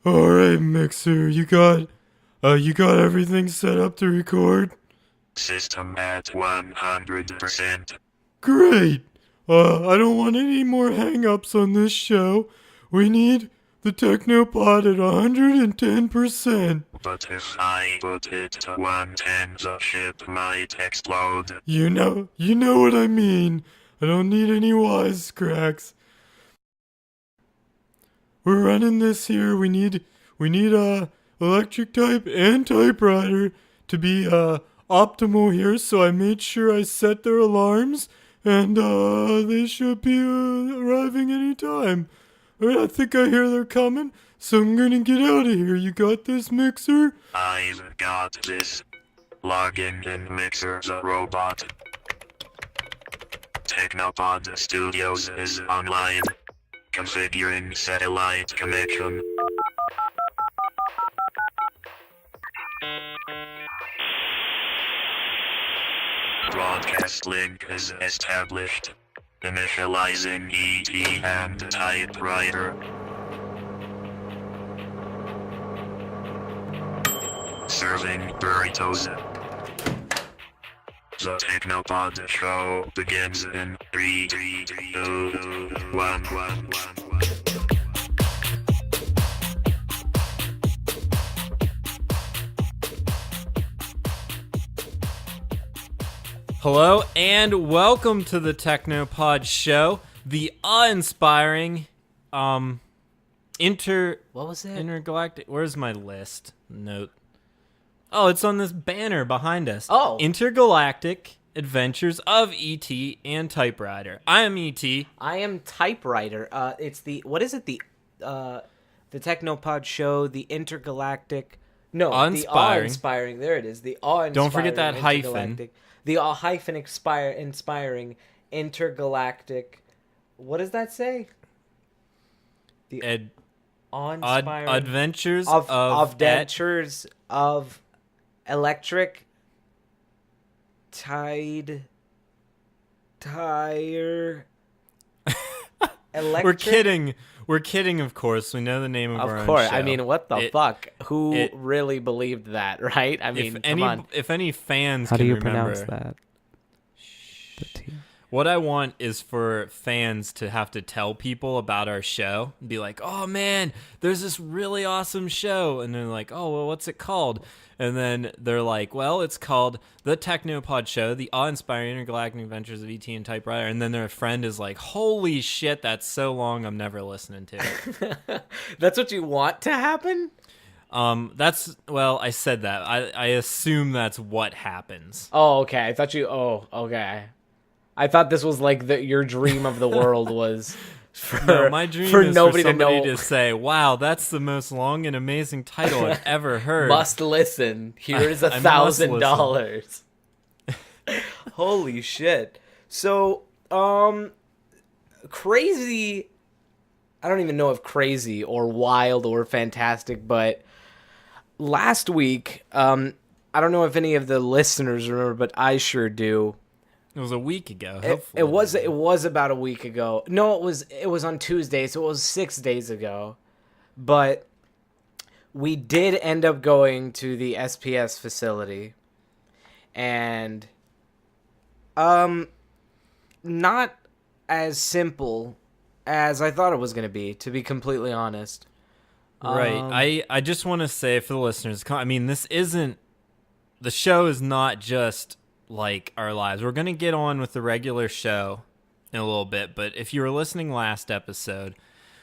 All right, Mixer, you got everything set up to record? System at 100%. Great. I don't want any more hang-ups on this show. We need the TechnoPod at 110%. But if I put it to 110, the ship might explode. You know what I mean. I don't need any wisecracks. We're running this here. We need electric type and typewriter to be optimal here. So I made sure I set their alarms, and they should be arriving anytime. All right, I think I hear they're coming, so I'm gonna get out of here. You got this, Mixer? I've got this. Logging in Mixer the robot. TechnoPod Studios is online. Configuring satellite connection. Broadcast link is established. Initializing ET and typewriter. Serving burritos. The TechnoPod show begins in 3, 2, 1. Hello and welcome to the TechnoPod show, the awe-inspiring, What was it? intergalactic. Where's my list note? Oh, it's on this banner behind us. Oh. Intergalactic Adventures of E.T. and Typewriter. I am E.T. I am typewriter. It's the what is it? The TechnoPod show, the intergalactic. No, the Awe-inspiring. awe-inspiring. There it is. The awe-inspiring. Don't forget that hyphen. intergalactic- The hyphen inspiring intergalactic. What does that say? The awe-inspiring Adventures of of adventures of electric tire electric. We're kidding, of course. We know the name of our Of own course. show. I mean, what the fuck? Who it- really believed that, right? I mean, come on. If any fans How do can you remember, pronounce that? The T. what I want is for fans to have to tell people about our show and be like, oh man, there's this really awesome show. And they're like, oh, well, what's it called? And then they're like, well, it's called The TechnoPod Show, the awe-inspiring intergalactic adventures of E.T. and Typewriter. And then their friend is like, holy shit, that's so long, I'm never listening to it. That's what you want to happen? I said that. I assume that's what happens. Oh, okay. I thought you. Oh, okay. I thought this was like your dream of the world was for No, my dream for is nobody for somebody to know. to say, wow, that's the most long and amazing title I've ever heard. Must listen. Here is I must $1,000. Holy shit. So, crazy. I don't even know if crazy or wild or fantastic, but last week, I don't know if any of the listeners remember, but I sure do. It was a week ago. It Hopefully. was about a week ago. No, it was on Tuesday, so it was 6 days ago. But we did end up going to the SPS facility, and not as simple as I thought it was going to be completely honest. Right. I just want to say for the listeners, I mean, the show is not just like our lives. We're going to get on with the regular show in a little bit, but if you were listening last episode,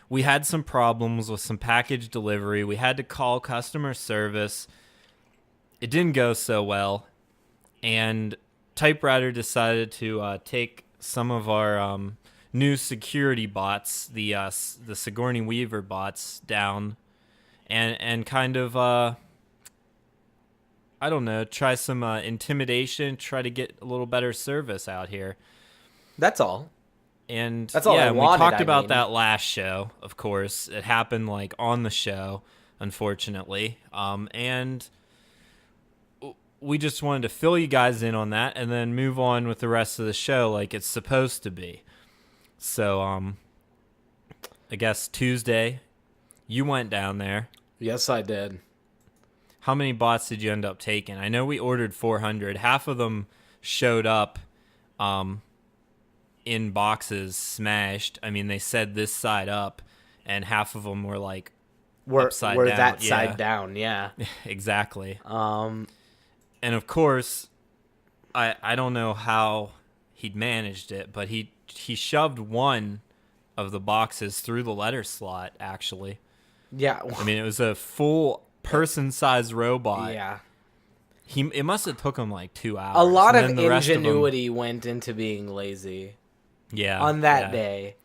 we had some problems with some package delivery. We had to call customer service. It didn't go so well, and Typewriter decided to take some of our new security bots, the Sigourney Weaver bots, down, and kind of I don't know, try some intimidation, try to get a little better service out here. That's all. And That's all I yeah, we wanted, talked I about mean. that last show, of course. It happened like on the show, unfortunately. And we just wanted to fill you guys in on that and then move on with the rest of the show like it's supposed to be. So I guess Tuesday you went down there. Yes, I did. How many bots did you end up taking? I know we ordered 400. Half of them showed up in boxes smashed. I mean, they said this side up, and half of them were like upside We're down. that Yeah. side down, yeah. Exactly. Um, And of course, I don't know how he'd managed it, but he shoved one of the boxes through the letter slot, actually. yeah. I mean, it was a full person-sized robot. Yeah. It must have took him like 2 hours. A lot and of then the rest them- ingenuity went into being lazy yeah, on that yeah. day.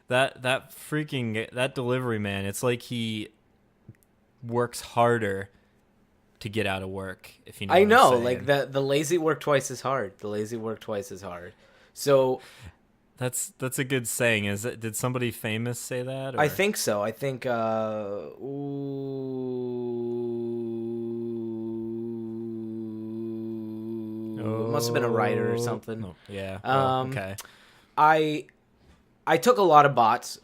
That freaking that delivery man, it's like he works harder to get out of work, if you know I what I'm know, saying. like the lazy work twice as hard. So That's a good saying. Is it? Did somebody famous say that? Or? I think so. I think it must have been a writer or something. Oh, yeah. Well, Um, okay. I took a lot of bots.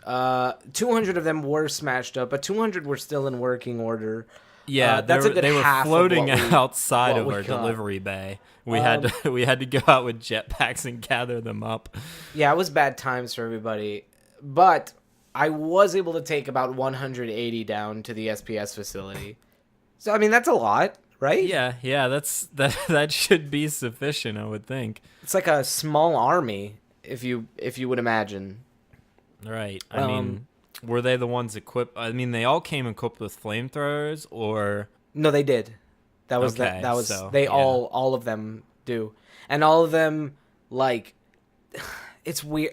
200 of them were smashed up, but 200 were still in working order. Yeah, that's a good they were half of floating what we- outside what of we our got. delivery bay. We had to go out with jetpacks and gather them up. Yeah, it was bad times for everybody, but I was able to take about 180 down to the SPS facility. So I mean, that's a lot, right? Yeah, that should be sufficient, I would think. It's like a small army, if you would imagine. Right. I mean, were they the ones equipped? I mean, they all came equipped with flamethrowers, or No, they did. That was Okay, that was so, they yeah. all of them do, and all of them like it's weird.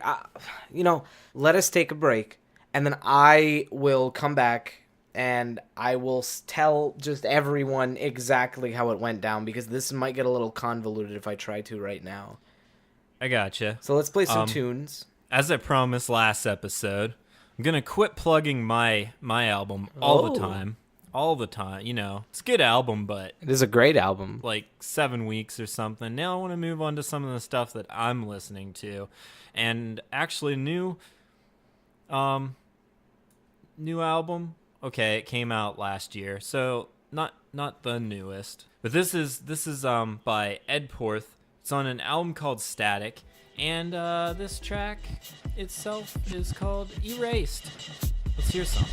Let us take a break, and then I will come back and I will tell just everyone exactly how it went down, because this might get a little convoluted if I try to right now. I gotcha. So let's play some tunes. As I promised last episode, I'm gonna quit plugging my album all Oh. the time. All the time. You know, it's a good album, but It is a great album. like 7 weeks or something. Now I want to move on to some of the stuff that I'm listening to, and actually new album. Okay, it came out last year, so not the newest, but this is by Ed Porth. It's on an album called Static, and this track itself is called Erased. Let's hear some.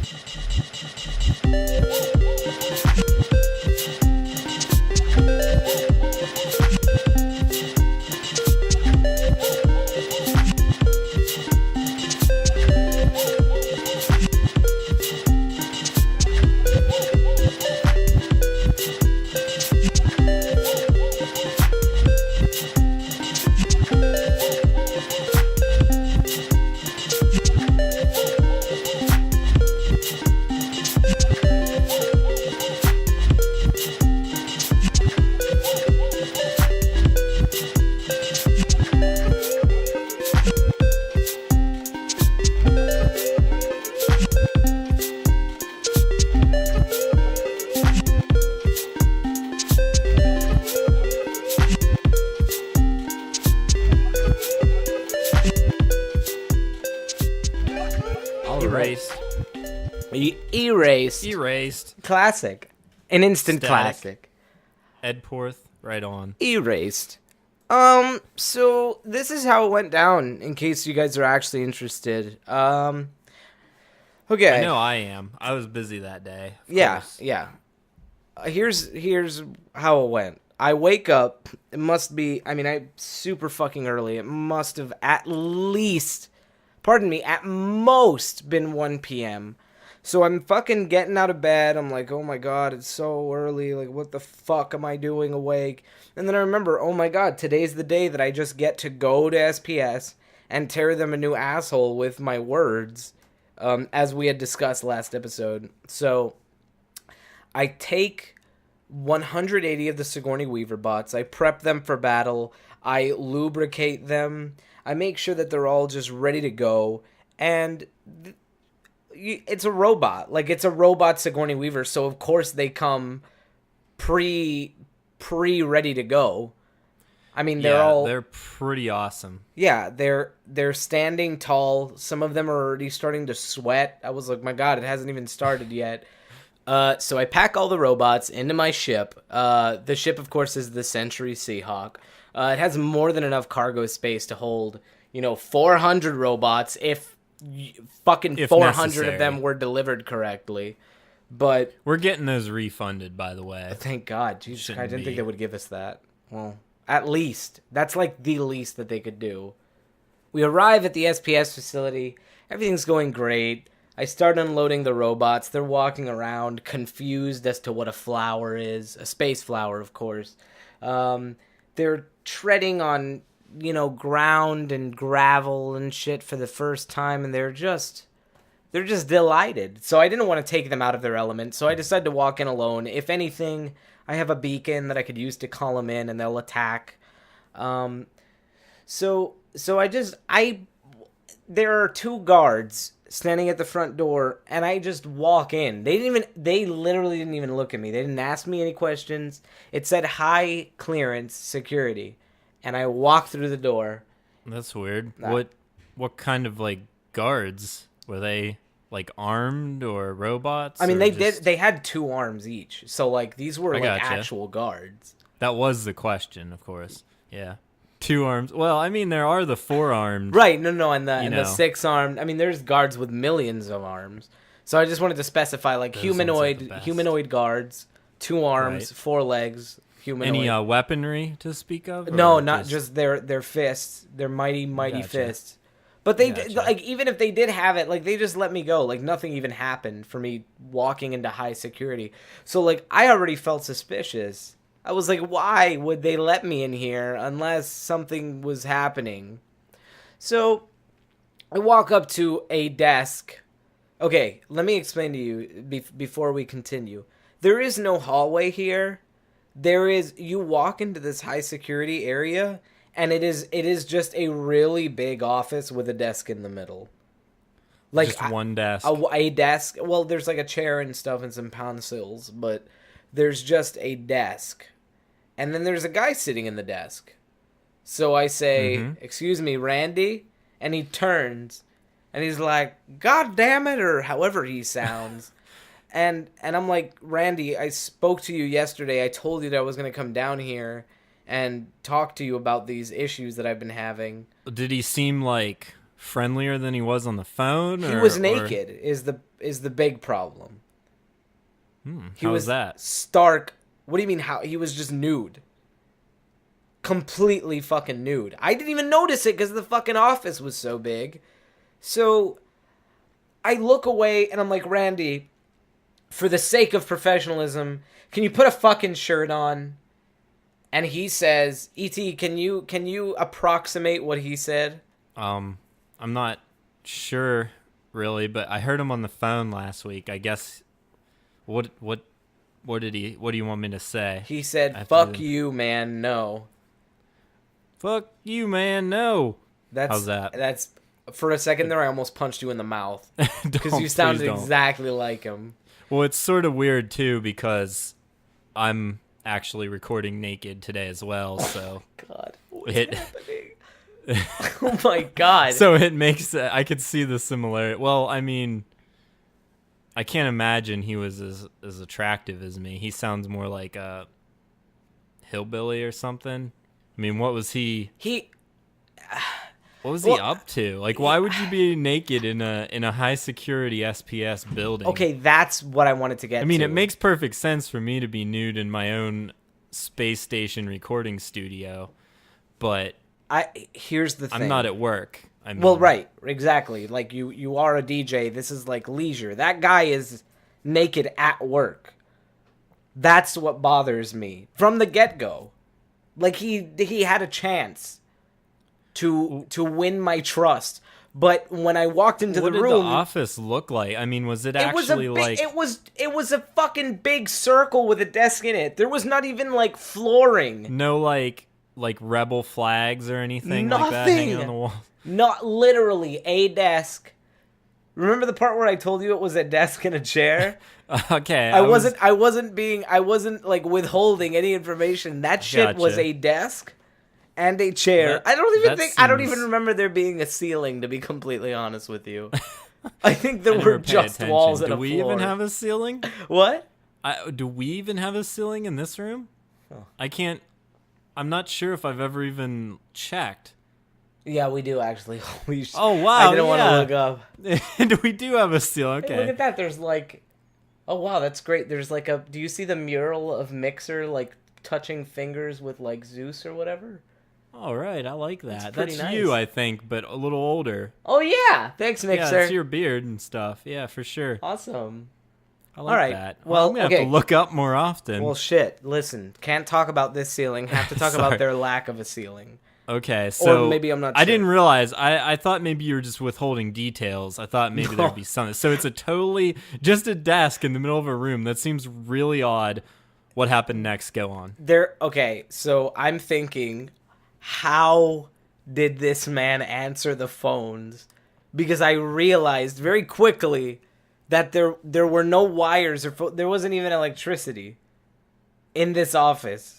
Erased. Erased. Erased. Classic. An instant Static. classic. Ed Porth, right on. Erased. So this is how it went down, in case you guys are actually interested. Okay. I know I am. I was busy that day. Of Yeah, course. yeah. Here's how it went. I wake up. It must be. I mean, I super fucking early. It must have at least, pardon me, at most been 1 p.m. So I'm fucking getting out of bed. I'm like, oh my god, it's so early. Like, what the fuck am I doing awake? And then I remember, oh my god, today's the day that I just get to go to SPS and tear them a new asshole with my words, as we had discussed last episode. So I take 180 of the Sigourney Weaver bots. I prep them for battle. I lubricate them. I make sure that they're all just ready to go. And it's a robot. Like, it's a robot Sigourney Weaver, so of course they come pre ready to go. I mean, they're pretty awesome. yeah, they're standing tall. Some of them are already starting to sweat. I was like, my god, it hasn't even started yet. So I pack all the robots into my ship. The ship, of course, is the Century Seahawk. It has more than enough cargo space to hold, 400 robots if fucking 400 necessary. of them were delivered correctly. But We're getting those refunded, by the way. thank God. Jesus, Shouldn't I didn't be. think they would give us that. Well, at least. That's like the least that they could do. We arrive at the SPS facility. Everything's going great. I start unloading the robots. They're walking around confused as to what a flower is. A space flower, of course. They're treading on, ground and gravel and shit for the first time, and they're just delighted. So I didn't want to take them out of their element, so I decided to walk in alone. If anything, I have a beacon that I could use to call them in, and they'll attack. So there are 2 guards standing at the front door, and I just walk in. They literally didn't even look at me. They didn't ask me any questions. It said high clearance security, and I walked through the door. That's weird. Nah. What kind of like guards were they? Like armed or robots? I mean, or they had 2 arms each, so like these were I like gotcha. actual guards. That was the question, of course. Yeah, 2 arms. Well, I mean, there are the 4-armed. Right? No, and the You know. 6-armed. I mean, there's guards with millions of arms. So I just wanted to specify like Those ones are the best. humanoid guards, 2 arms, Right. 4 legs, humanoid. Any weaponry to speak of? No, or not just their fists, their mighty Gotcha. fists. But they Gotcha. like even if they did have it, like they just let me go. Like nothing even happened for me walking into high security. So like I already felt suspicious. I was like, why would they let me in here unless something was happening? So I walk up to a desk. Okay, let me explain to you before we continue. There is no hallway here. You walk into this high security area, and it is just a really big office with a desk in the middle. Like just one desk. a desk. Well, there's like a chair and stuff and some pencils, but there's just a desk. And then there's a guy sitting in the desk. So I say, "Excuse me, Randy?" And he turns and he's like, "God damn it," or however he sounds. And I'm like, "Randy, I spoke to you yesterday. I told you that I was going to come down here and talk to you about these issues that I've been having." Did he seem like friendlier than he was on the phone? He was naked is the big problem. He How was was that? stark. What do you mean how? He was just nude. Completely fucking nude. I didn't even notice it because the fucking office was so big. So I look away and I'm like, "Randy, for the sake of professionalism, can you put a fucking shirt on?" And he says, "E.T., can you approximate what he said?" I'm not sure really, but I heard him on the phone last week. I guess what do you want me to say? He said, After "Fuck the- you, man, no." Fuck you, man. No. That's How's that? That's for a second there I almost punched you in the mouth because Don't- you sounded please don't. exactly like him. Well, it's sort of weird too because I'm actually recording naked today as well, so God, what's It- happening? Oh my God. so it makes I could see the similarity. Well, I mean, I can't imagine he was as attractive as me. He sounds more like a hillbilly or something. I mean, what was he Well, up to? Like, why would you be naked in a high security SPS building? Okay, that's what I wanted to get I mean, to. it makes perfect sense for me to be nude in my own space station recording studio, but Here's the thing. I'm not at work. I mean, Well, right, exactly. Like you are a DJ. This is like leisure. That guy is naked at work. That's what bothers me from the get-go. Like he had a chance to win my trust, but when I walked into What the did room, the office look like? I mean, was it it was a actually like? it was a fucking big circle with a desk in it. There was not even like flooring. No, like rebel flags or anything like that hanging on the wall. Not literally a desk. Remember the part where I told you it was a desk and a chair? Okay, I wasn't like withholding any information. That shit was Gotcha. a desk and a chair. That- I don't that even seems- remember there being a ceiling, to be completely honest with you. I think there I never were pay just attention. walls and Do a we floor. even have a ceiling? What? Do we even have a ceiling in this room? Oh. I'm not sure if I've ever even checked. Yeah, we do actually. Oh, wow, I didn't want to yeah. look up. We do have a ceiling. Okay. Hey, look at that. There's like, oh wow, that's great. There's like a. Do you see the mural of Mixer like touching fingers with like Zeus or whatever? All right, I like that. That's pretty That's you, nice. I think, but a little older. Oh yeah, thanks Yeah, Mixer. it's your beard and stuff. Yeah, for sure. Awesome. I like All right, that. well, I'm gonna have okay. to look up more often. Well, shit. Listen, can't talk about this ceiling. Have to talk Sorry. about their lack of a ceiling. Okay, so maybe I'm not I sure. didn't realize. I thought maybe you were just withholding details. I thought maybe No. there'd be something. So it's just a desk in the middle of a room. That seems really odd. What happened next? Go on. Okay, so I'm thinking, how did this man answer the phones? Because I realized very quickly that there were no wires or there wasn't even electricity in this office.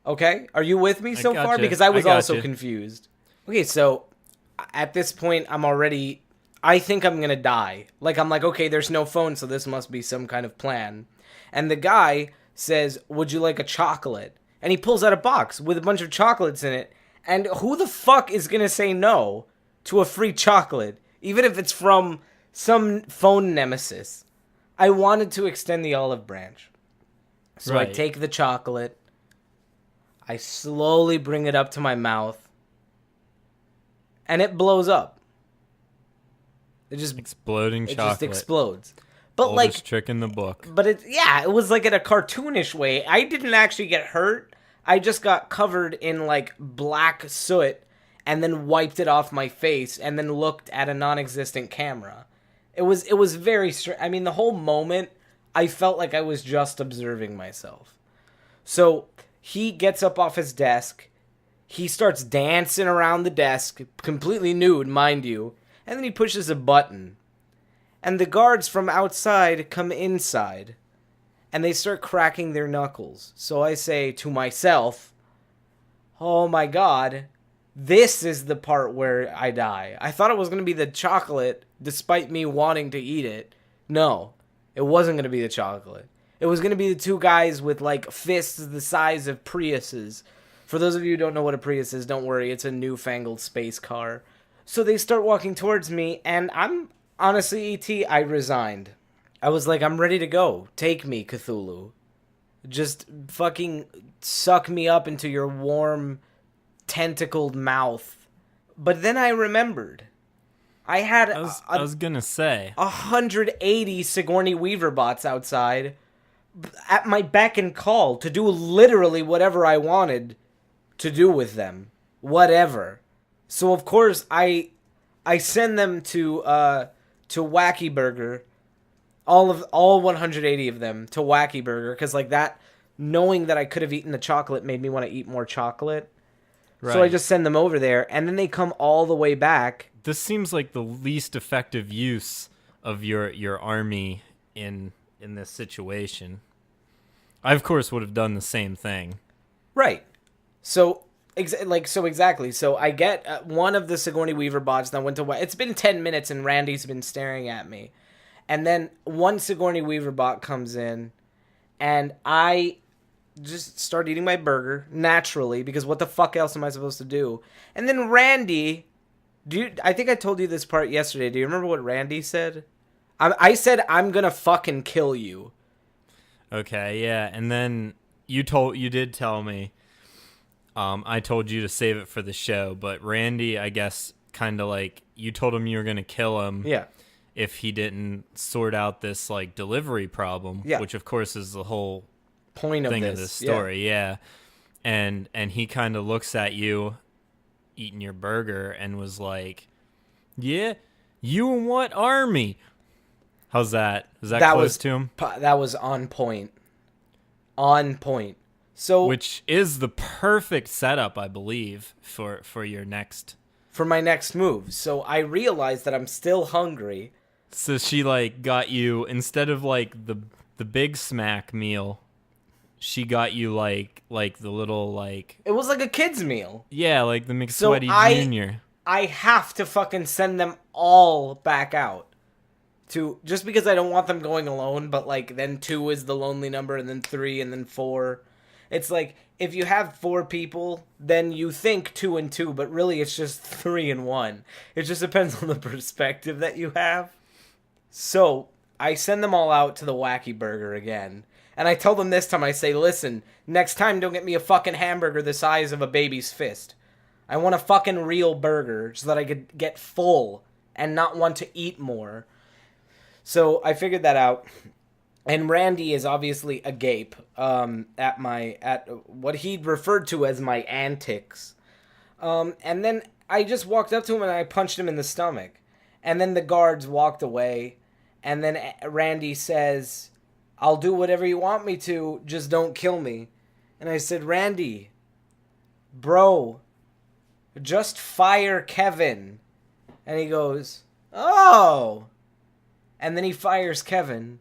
Okay? Are you with me so far? gotcha. Because I was I also gotcha. confused. Okay, so at this point I think I'm going to die. Like I'm like, okay, there's no phone, so this must be some kind of plan. And the guy says, "Would you like a chocolate?" And he pulls out a box with a bunch of chocolates in it. And who the fuck is going to say no to a free chocolate, even if it's from some phone nemesis? I wanted to extend the olive branch. So I Right. take the chocolate. I slowly bring it up to my mouth. And it blows up. It just Exploding it chocolate. just explodes. But Oldest like trick in the book. but it was like in a cartoonish way. I didn't actually get hurt. I just got covered in like black soot and then wiped it off my face and then looked at a non-existent camera. It was very strange. I mean, the whole moment I felt like I was just observing myself. So he gets up off his desk. He starts dancing around the desk, completely nude, mind you, and then he pushes a button. And the guards from outside come inside, and they start cracking their knuckles. So I say to myself, oh my god, this is the part where I die. I thought it was going to be the chocolate, despite me wanting to eat it. No, it wasn't going to be the chocolate. It was going to be the two guys with like fists the size of Priuses. For those of you who don't know what a Prius is, don't worry, it's a newfangled space car. So they start walking towards me, and I'm honestly, E.T., I resigned. I was like, I'm ready to go. Take me, Cthulhu. Just fucking suck me up into your warm, tentacled mouth. But then I remembered. I had I was gonna say. 180 Sigourney Weaver bots outside at my beck and call to do literally whatever I wanted to do with them. Whatever. So of course I send them to Wacky Burger. All 180 of them to Wacky Burger, because like that, knowing that I could have eaten the chocolate made me want to eat more chocolate. Right. So I just send them over there, and then they come all the way back. This seems like the least effective use of your army in this situation. I of course would have done the same thing. Right. So exactly. So I get one of the Sigourney Weaver bots that went to. It's been 10 minutes and Randy's been staring at me, and then one Sigourney Weaver bot comes in, and I just start eating my burger naturally, because what the fuck else am I supposed to do? And then Randy, I think I told you this part yesterday. Do you remember what Randy said? I said, I'm gonna fucking kill you. Okay, yeah, and then you did tell me. I told you to save it for the show, but Randy, I guess, kind of like you told him you were gonna kill him. Yeah. If he didn't sort out this like delivery problem, Yeah. which of course is the whole Point thing of of this this story, yeah. And he kind of looks at you eating your burger and was like, "Yeah, you and what army?" How's that? Was that close to him? That was on point. On point. So Which is the perfect setup, I believe, for your next. for my next move. So I realized that I'm still hungry. So she like got you, instead of like the Big Smack meal, she got you like the little like, It was like a kid's meal. yeah, like the So McSweaty Junior. I have to fucking send them all back out. just because I don't want them going alone, but like then 2 is the lonely number, and then 3, and then 4. It's like if you have 4 people, then you think 2 and 2, but really it's just 3 and 1. It just depends on the perspective that you have. So I send them all out to the Wacky Burger again, and I tell them this time, I say, listen, next time don't get me a fucking hamburger the size of a baby's fist. I want a fucking real burger so that I could get full and not want to eat more. So I figured that out, and Randy is obviously agape at what he'd referred to as my antics. And then I just walked up to him and I punched him in the stomach. And then the guards walked away, and then Randy says, I'll do whatever you want me to, just don't kill me. And I said, Randy, bro, just fire Kevin. And he goes, oh. And then he fires Kevin.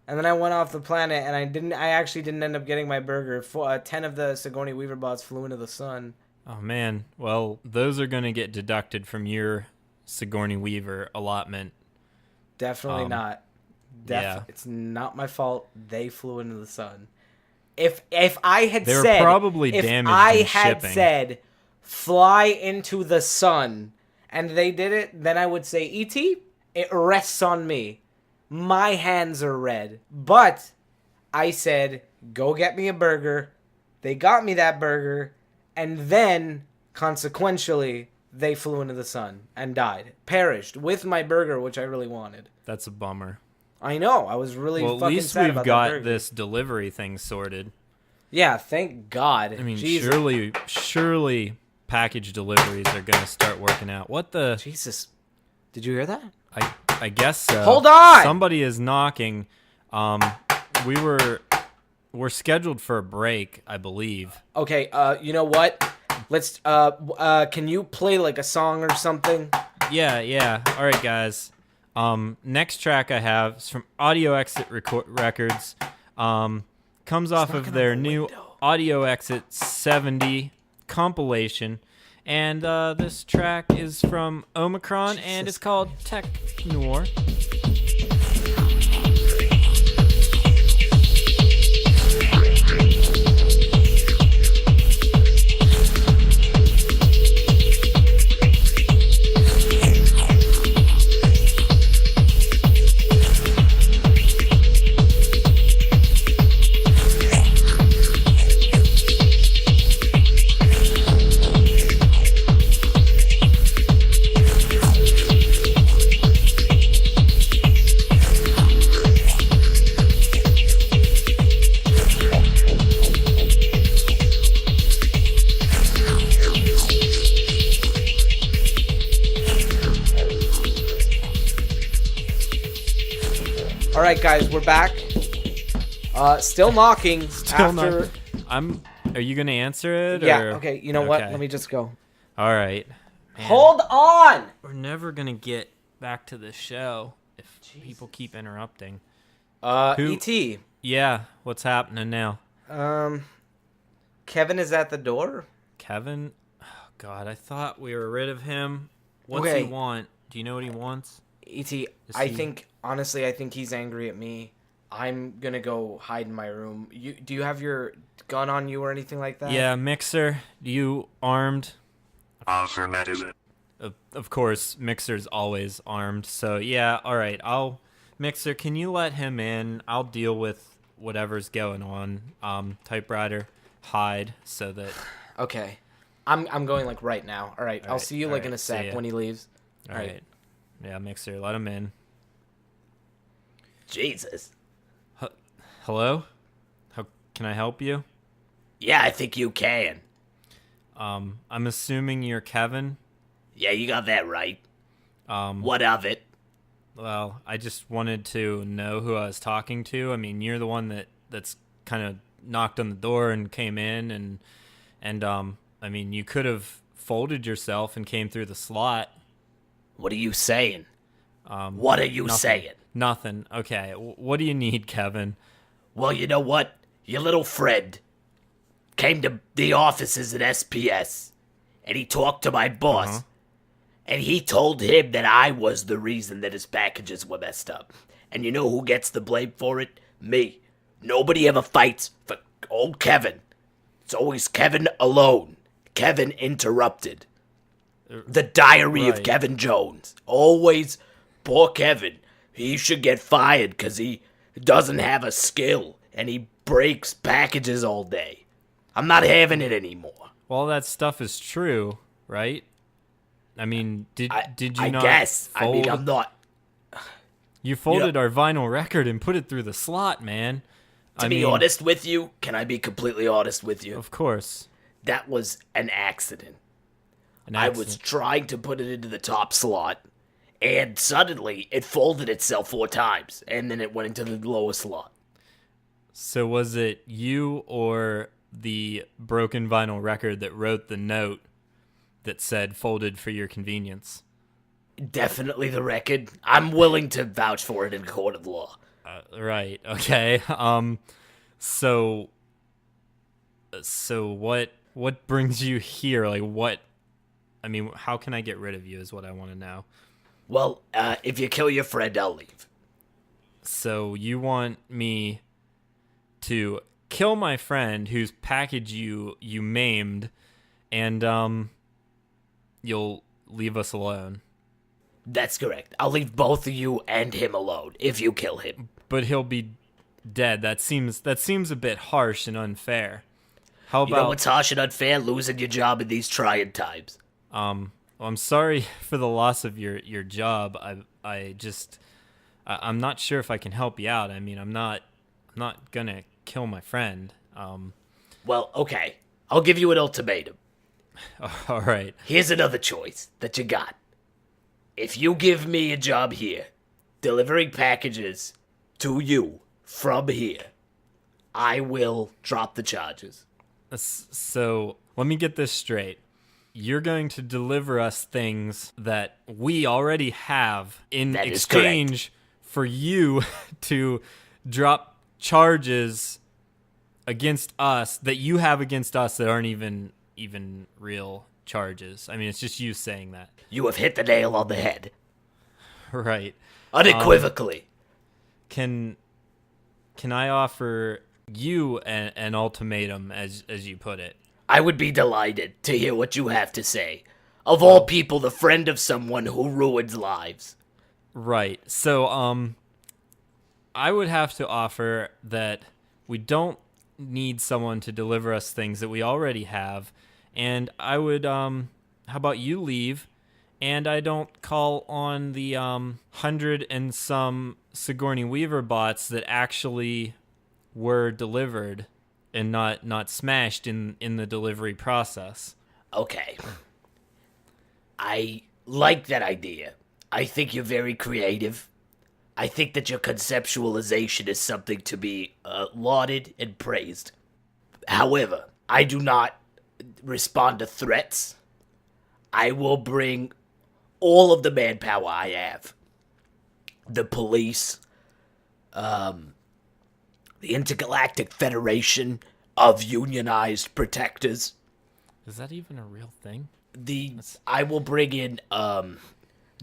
And then I went off the planet, and I actually didn't end up getting my burger. 10 of the Sigourney Weaver bots flew into the sun. Oh, man. Well, those are going to get deducted from your Sigourney Weaver allotment. Definitely not. Yeah. It's not my fault. They flew into the sun. If I had They were said... probably if damaged I in had shipping. said, fly into the sun, and they did it, then I would say, E.T., it rests on me. My hands are red. But I said, go get me a burger. They got me that burger. And then, consequentially, they flew into the sun and died. Perished with my burger, which I really wanted. That's a bummer. I know. I was really Well, at fucking least sad we've about that got burger. this delivery thing sorted. Yeah, thank God. I mean, Jesus. surely package deliveries are going to start working out. What the... Jesus. Did you hear that? I guess so. Hold on! Somebody is knocking. We're scheduled for a break, I believe. Okay, you know what? Let's, can you play, like, a song or something? Yeah. All right, guys. Next track I have is from Audio Exit Records. Comes off of their new Audio Exit 70 compilation. And this track is from Omicron, and it's called Tech Noir. All right, guys, we're back. Still knocking. Are you gonna answer it? Yeah. Or? Okay. You know what? Okay. Let me just go. All right. Man, Hold on. We're never gonna get back to the show if people keep interrupting. Who- E.T. Yeah. What's happening now? Kevin is at the door. Kevin? Oh, God, I thought we were rid of him. What's Okay. he want? Do you know what he wants? E.T. Is I he- think honestly, I think he's angry at me. I'm gonna go hide in my room. Do you have your gun on you or anything like that? Yeah, Mixer. You armed? Affirmative. Of course, Mixer's always armed. So yeah, all right. Mixer, can you let him in? I'll deal with whatever's going on. Typewriter, hide so that. Okay. I'm going like right now. All right. I'll right, see you all like right, in a see sec ya. when he leaves. All right. Yeah, Mixer, let him in. Jesus. Hello? How can I help you? Yeah, I think you can. I'm assuming you're Kevin. Yeah, you got that right. Um, What of it? Well, I just wanted to know who I was talking to. I mean, you're the one that's kind of knocked on the door and came in, and I mean, you could have folded yourself and came through the slot. What are you saying? What are you saying? Nothing. Okay. What do you need, Kevin? Well, you know what? Your little friend came to the offices at SPS, and he talked to my boss. And he told him that I was the reason that his packages were messed up. And you know who gets the blame for it? Me. Nobody ever fights for old Kevin. It's always Kevin alone. Kevin interrupted. The Diary of Right. Kevin Jones. Always poor Kevin. He should get fired because he doesn't have a skill and he breaks packages all day. I'm not having it anymore. Well, that stuff is true, right? I mean, did you I not guess. I mean, fold- I'm not. You folded our vinyl record and put it through the slot, man. To be honest with you, can I be completely honest with you? Of course. That was an accident. An I was accident. trying to put it into the top slot, and suddenly it folded itself 4 times, and then it went into the lower slot. So was it you or the broken vinyl record that wrote the note that said folded for your convenience? Definitely the record. I'm willing to vouch for it in a court of law. Right. Okay. So what brings you here? Like what? I mean, how can I get rid of you is what I want to know. Well, if you kill your friend, I'll leave. So you want me to kill my friend whose package you maimed, and you'll leave us alone. That's correct. I'll leave both of you and him alone if you kill him. But he'll be dead. That seems a bit harsh and unfair. How You know about what's harsh and unfair? Losing your job in these trying times. well, I'm sorry for the loss of your job. I'm not sure if I can help you out. I mean, I'm not gonna kill my friend. Well, okay. I'll give you an ultimatum. All right. Here's another choice that you got. If you give me a job here, delivering packages to you from here, I will drop the charges. So let me get this straight. You're going to deliver us things that we already have in That is exchange for you to drop charges against us that you have against us that aren't even real charges. I mean, it's just you saying that. You have hit the nail on the head. Right. Unequivocally. Can I offer you an ultimatum, as you put it? I would be delighted to hear what you have to say. Of all people, the friend of someone who ruins lives. Right. So, I would have to offer that we don't need someone to deliver us things that we already have, and I would, how about you leave, and I don't call on the 100 and some Sigourney Weaver bots that actually were delivered and not smashed in the delivery process. Okay. I like that idea. I think you're very creative. I think that your conceptualization is something to be lauded and praised. However, I do not respond to threats. I will bring all of the manpower I have. The police, the Intergalactic Federation of Unionized Protectors. Is that even a real thing? I will bring in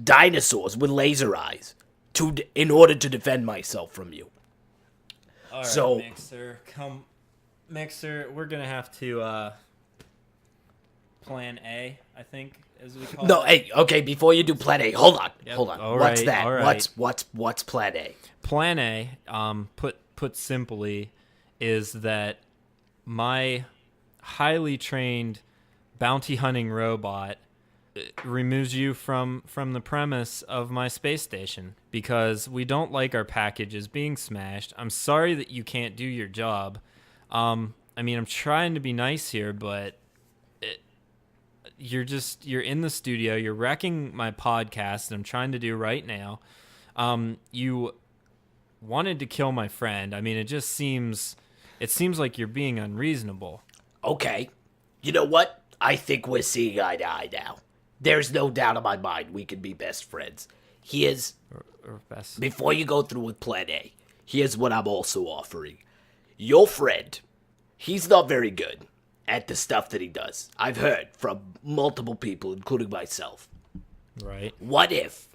dinosaurs with laser eyes in order to defend myself from you. All right, So- Mixer, we're gonna have to plan A, I think, as we call No, it. hey, okay, before you do plan A, hold on. Yep, Hold on. all What's right, that? all right. What's plan A? Plan A, put simply, is that my highly trained bounty hunting robot removes you from the premise of my space station because we don't like our packages being smashed. I'm sorry that you can't do your job. I mean, I'm trying to be nice here, but you're in the studio, you're wrecking my podcast that I'm trying to do right now. You wanted to kill my friend. I mean, it seems like you're being unreasonable. Okay. You know what? I think we're seeing eye to eye now. There's no doubt in my mind we can be best friends. Here's, Or best. before you go through with plan A, here's what I'm also offering. Your friend, he's not very good at the stuff that he does. I've heard from multiple people, including myself. Right. What if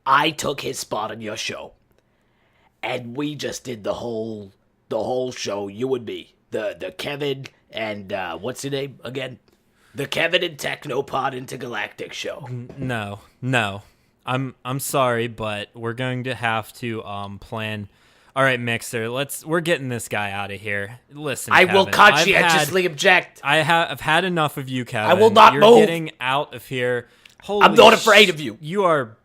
I took his spot on your show, and we just did the whole show, you and me, the Kevin and what's your name again? The Kevin and TechnoPod Intergalactic show. No. I'm sorry, but we're going to have to plan. All right, Mixer, we're getting this guy out of here. Listen, I Kevin, will conscientiously object. I've had enough of you, Kevin. I will not You're move. getting out of here. Holy I'm not afraid of you. You are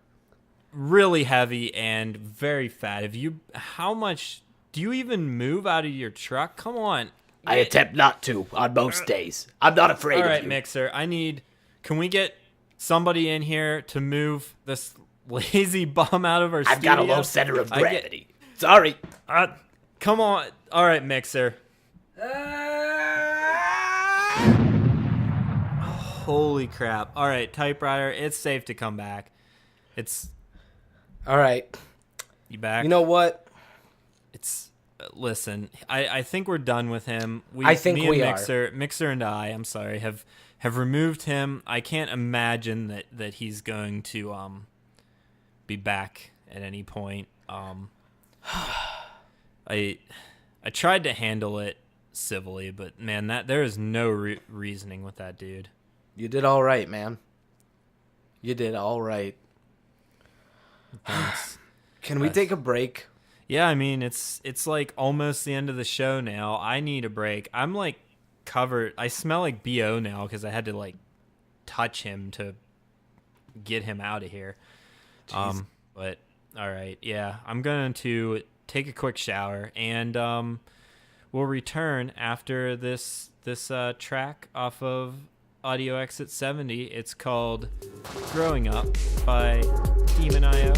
really heavy and very fat. How much do you even move out of your truck? Come on. I attempt not to on most days. I'm not afraid All of right, you. Mixer, can we get somebody in here to move this lazy bum out of our I've studio? got a low center of I get- gravity. Sorry. Come on. All right, Mixer. Holy crap. All right, typewriter, it's safe to come back. All right. You back? You know what? It's listen, I think we're done with him. I think me we and are. Mixer and I'm sorry, have removed him. I can't imagine that he's going to be back at any point. I tried to handle it civilly, but man, there is no reasoning with that dude. You did all right, man. You did all right. Thanks. Can we take a break? Yeah, I mean, it's like almost the end of the show now. I need a break. I'm like covered. I smell like BO now because I had to like touch him to get him out of here. Jeez. But all right, yeah, I'm going to take a quick shower and we'll return after this track off of Audio Exit 70. It's called Growing Up by Demon.io.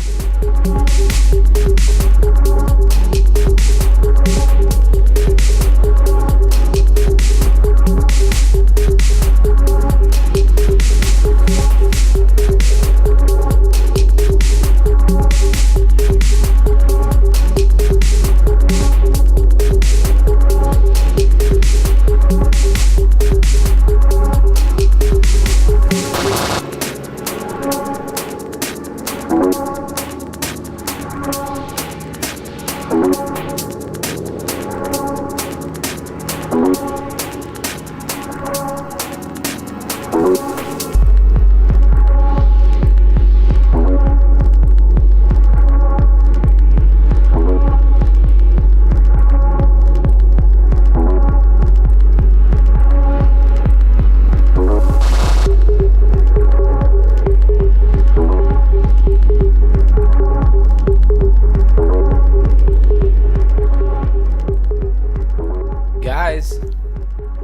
Guys,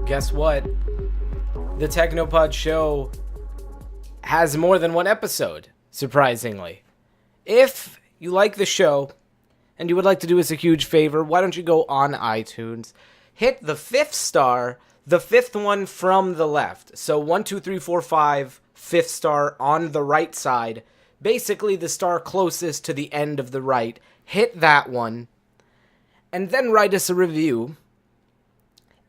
guess what? The TechnoPod show has more than one episode, surprisingly. If you like the show and you would like to do us a huge favor, why don't you go on iTunes, hit the 5th star, the 5th one from the left. So 1, 2, 3, 4, 5, 5th star on the right side. Basically the star closest to the end of the right. Hit that one. And then write us a review.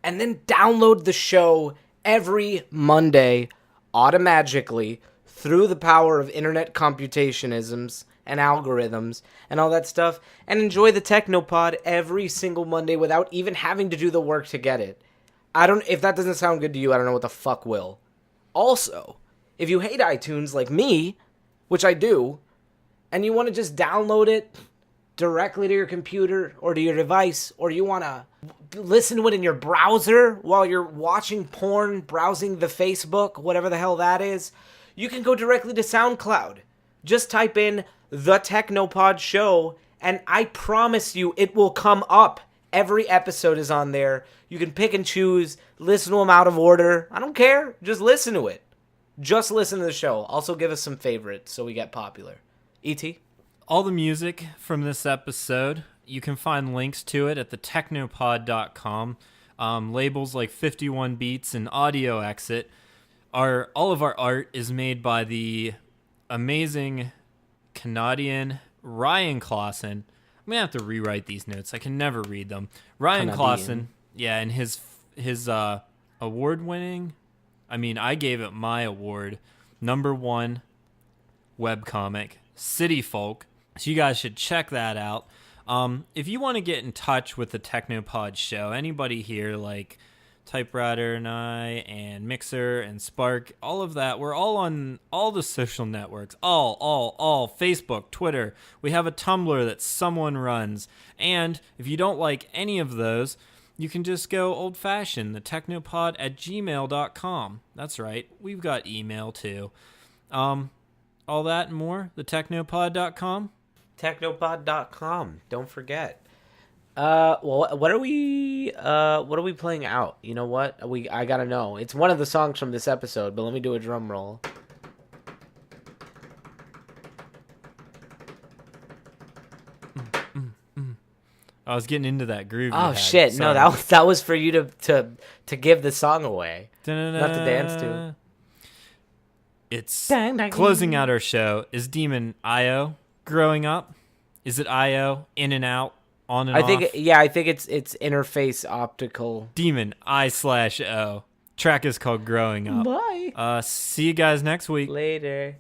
And then download the show every Monday automatically through the power of internet computationisms and algorithms and all that stuff, and enjoy the TechnoPod every single Monday without even having to do the work to get it. If that doesn't sound good to you, I don't know what the fuck will. Also, if you hate iTunes like me, which I do, and you want to just download it directly to your computer or to your device, or you want to listen to it in your browser while you're watching porn, browsing the Facebook, whatever the hell that is, you can go directly to SoundCloud. Just type in The TechnoPod Show, and I promise you it will come up. Every episode is on there. You can pick and choose, listen to them out of order. I don't care. Just listen to it. Just listen to the show. Also give us some favorites so we get popular. E.T.? All the music from this episode, you can find links to it at thetechnopod.com. Labels like 51 Beats and Audio Exit. All of our art is made by the amazing Canadian Ryan Clausen. I'm going to have to rewrite these notes. I can never read them. Ryan Canadian. Clausen, yeah, and his award-winning, I mean, I gave it my award, #1 webcomic, City Folk. So you guys should check that out. If you want to get in touch with the TechnoPod show, anybody here like Typewriter and I and Mixer and Spark, all of that, we're all on all the social networks, all Facebook, Twitter. We have a Tumblr that someone runs. And if you don't like any of those, you can just go old-fashioned, the technopod@gmail.com. That's right, we've got email too. All that and more, the technopod.com. Technopod.com. Don't forget. Well, what are we playing out? You know what? I gotta know. It's one of the songs from this episode, but let me do a drum roll. I was getting into that groove. Oh shit! No, that was for you to give the song away, not to dance to. It's closing out our show. Is Demon IO growing up? Is it IO in and out, on and off? I think it's interface optical. Demon I/O. Track is called Growing Up. Bye. See you guys next week. Later.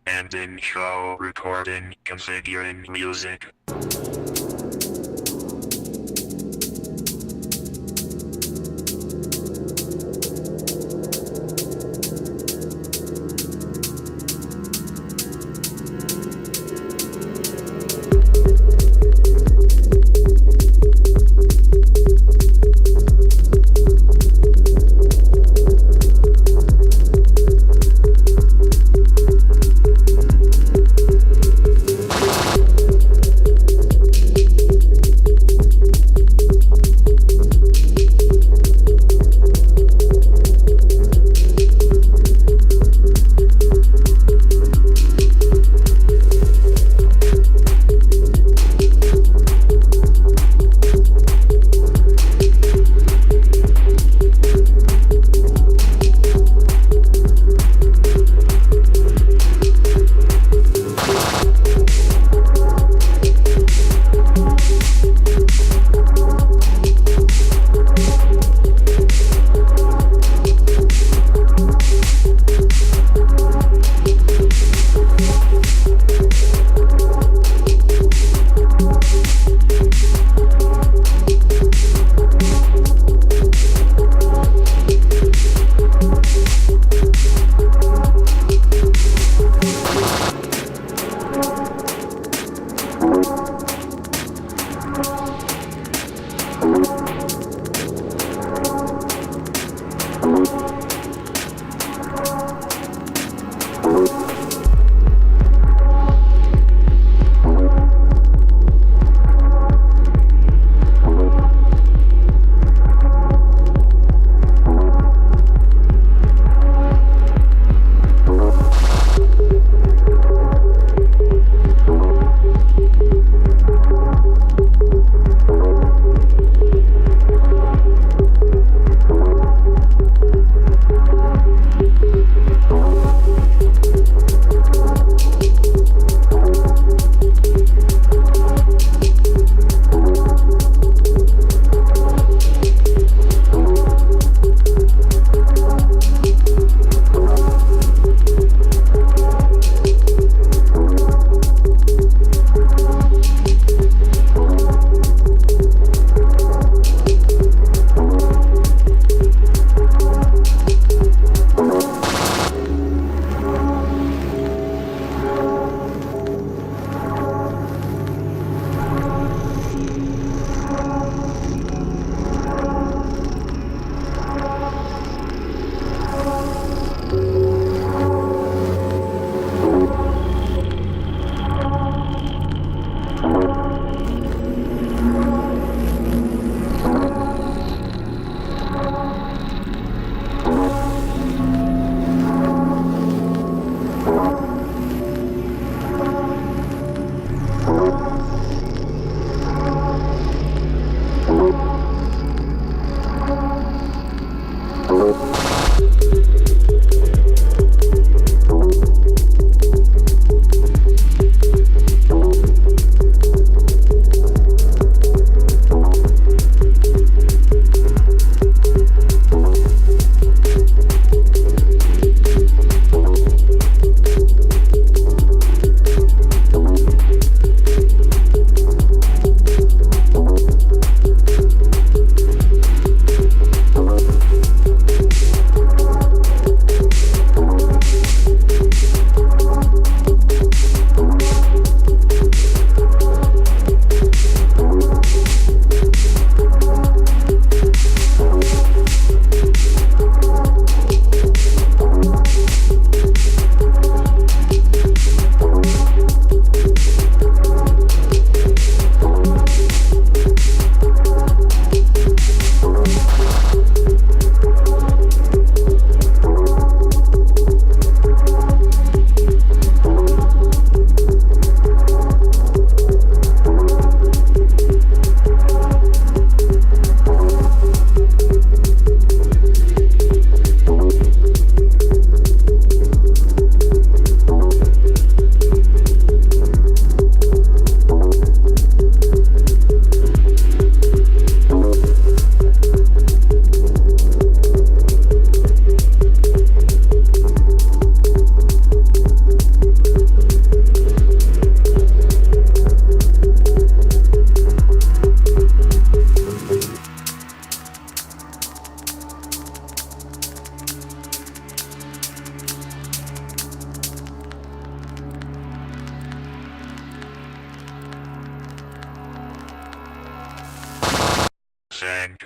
Ending show recording, configuring music.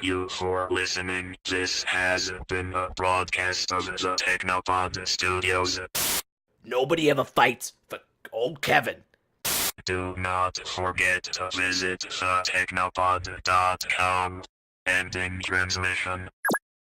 you for listening. This has been a broadcast of the TechnoPod Studios. Nobody ever fights for old Kevin. Do not forget to visit thetechnopod.com. Ending transmission.